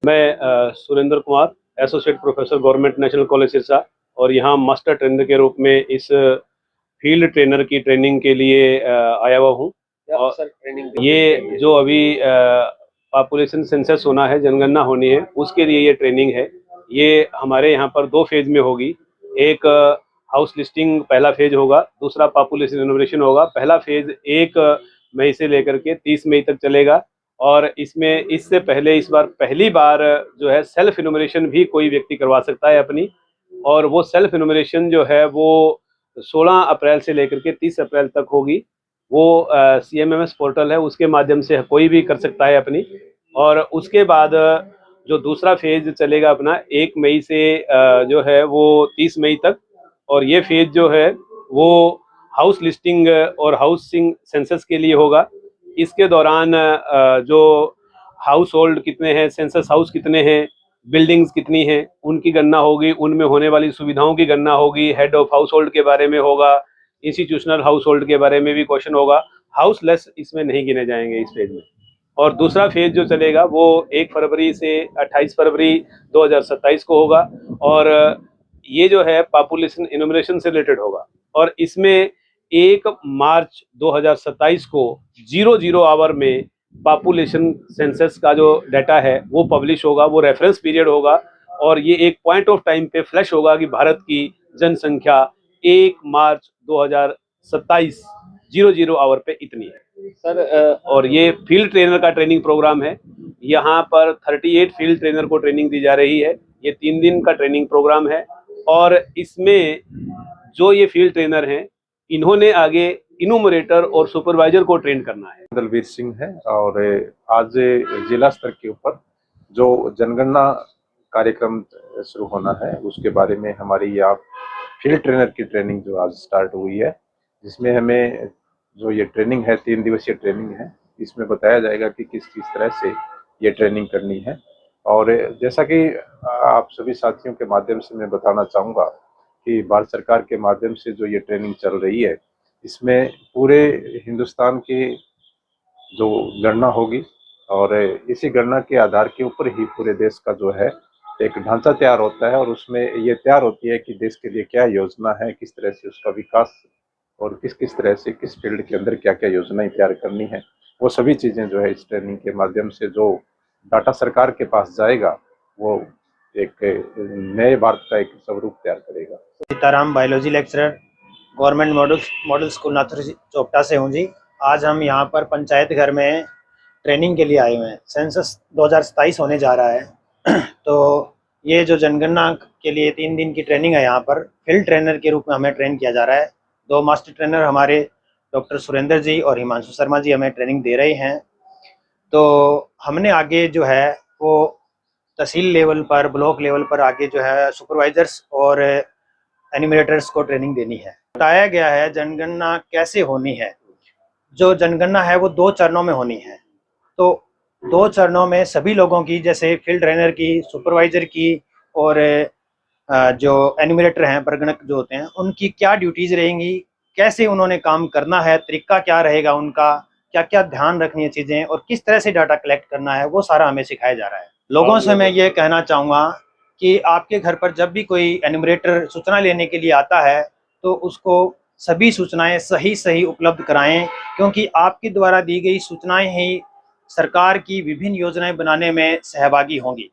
मैं Surendra Kumar, associate professor government national college Sirsa, और यहाँ मास्टर ट्रेनर के रूप में इस फील्ड ट्रेनर की ट्रेनिंग के लिए आया हुआ हूँ। और ट्रेनिंग ये जो अभी पॉपुलेशन सेंसस होना है, जनगणना होनी है, उसके लिए ये ट्रेनिंग है। ये हमारे यहाँ पर 2 फेज में होगी। एक हाउस लिस्टिंग पहला फेज होगा, दूसरा पॉपुलेशन इनोवेशन होगा। पहला फेज 1 मई से लेकर के 30 मई तक चलेगा। और इसमें इससे पहले इस बार पहली बार जो है सेल्फ इनोमिनेशन भी कोई व्यक्ति करवा सकता है अपनी। और वो सेल्फ इनोमिनेशन जो है वो 16 अप्रैल से लेकर के 30 अप्रैल तक होगी। वो CMMS पोर्टल है, उसके माध्यम से कोई भी कर सकता है अपनी। और उसके बाद जो दूसरा फेज चलेगा अपना 1 मई से जो है वो 30 मई तक। और ये फेज जो है वो हाउस लिस्टिंग और हाउसिंग सेंसस के लिए होगा। इसके दौरान जो हाउस होल्ड कितने हैं, सेंसस हाउस कितने हैं, बिल्डिंग्स कितनी हैं, उनकी गणना होगी। उनमें होने वाली सुविधाओं की गणना होगी। हेड ऑफ हाउस होल्ड के बारे में होगा। इंस्टीट्यूशनल हाउस होल्ड के बारे में भी क्वेश्चन होगा। हाउसलेस इसमें नहीं गिने जाएंगे इस फेज में। और दूसरा फेज जो चलेगा वो 1 फरवरी से 28 फरवरी 2027 को होगा। और ये जो है पॉपुलेशन इनोमिनेशन से रिलेटेड होगा। और इसमें 1 मार्च 2027 को 00 आवर में पॉपुलेशन सेंसस का जो डाटा है वो पब्लिश होगा। वो रेफरेंस पीरियड होगा। और ये एक पॉइंट ऑफ टाइम पे फ्लैश होगा कि भारत की जनसंख्या 1 मार्च 2027 00 आवर पे इतनी है सर। और ये फील्ड ट्रेनर का ट्रेनिंग प्रोग्राम है। यहाँ पर 38 फील्ड ट्रेनर को ट्रेनिंग दी जा रही है। ये 3 दिन का ट्रेनिंग प्रोग्राम है। और इसमें जो ये फील्ड ट्रेनर हैं, इन्होंने आगे इनोमरेटर और सुपरवाइजर को ट्रेन करना है। दलवीर सिंह है। और आज जिला स्तर के ऊपर जो जनगणना कार्यक्रम शुरू होना है उसके बारे में हमारी यहाँ फील्ड ट्रेनर की ट्रेनिंग जो आज स्टार्ट हुई है, जिसमें हमें जो ये ट्रेनिंग है 3 दिवसीय ट्रेनिंग है। इसमें बताया जाएगा कि किस तरह से ये ट्रेनिंग करनी है। और जैसा कि आप सभी साथियों के माध्यम से मैं बताना चाहूँगा कि भारत सरकार के माध्यम से जो ये ट्रेनिंग चल रही है, इसमें पूरे हिंदुस्तान के जो गणना होगी और इसी गणना के आधार के ऊपर ही पूरे देश का जो है एक ढांचा तैयार होता है। और उसमें ये तैयार होती है कि देश के लिए क्या योजना है, किस तरह से उसका विकास और किस तरह से किस फील्ड के अंदर क्या क्या योजनाएं तैयार करनी है। वो सभी चीज़ें जो है इस ट्रेनिंग के माध्यम से जो डाटा सरकार के पास जाएगा वो एक नए भारत का एक स्वरूप तैयार करेगा। Sitaram, biology lecturer, government model school नाथुर चोपटा से हूँ जी। आज हम यहाँ पर पंचायत घर में ट्रेनिंग के लिए आए हुए हैं। सेंसस 2027 होने जा रहा है तो ये जो जनगणना के लिए 3 दिन की ट्रेनिंग है, यहाँ पर फील्ड ट्रेनर के रूप में हमें ट्रेन किया जा रहा है। 2 मास्टर ट्रेनर हमारे डॉक्टर सुरेंद्र जी और हिमांशु शर्मा जी हमें ट्रेनिंग दे रहे हैं। तो हमने आगे जो है वो तहसील लेवल पर, ब्लॉक लेवल पर आगे जो है सुपरवाइजर्स और एनिमेटर्स को ट्रेनिंग देनी है। बताया गया है जनगणना कैसे होनी है। जो जनगणना है वो 2 चरणों में होनी है। तो 2 चरणों में सभी लोगों की, जैसे फील्ड ट्रेनर की, सुपरवाइजर की और जो एनिमेटर हैं, परगणक जो होते हैं, उनकी क्या ड्यूटीज रहेंगी, कैसे उन्होंने काम करना है, तरीका क्या रहेगा उनका, क्या क्या ध्यान रखनी है चीज़ें, और किस तरह से डाटा कलेक्ट करना है, वो सारा हमें सिखाया जा रहा है। लोगों से मैं ये कहना चाहूँगा कि आपके घर पर जब भी कोई एनिमेटर सूचना लेने के लिए आता है तो उसको सभी सूचनाएं सही उपलब्ध कराएं, क्योंकि आपके द्वारा दी गई सूचनाएं ही सरकार की विभिन्न योजनाएं बनाने में सहभागी होंगी।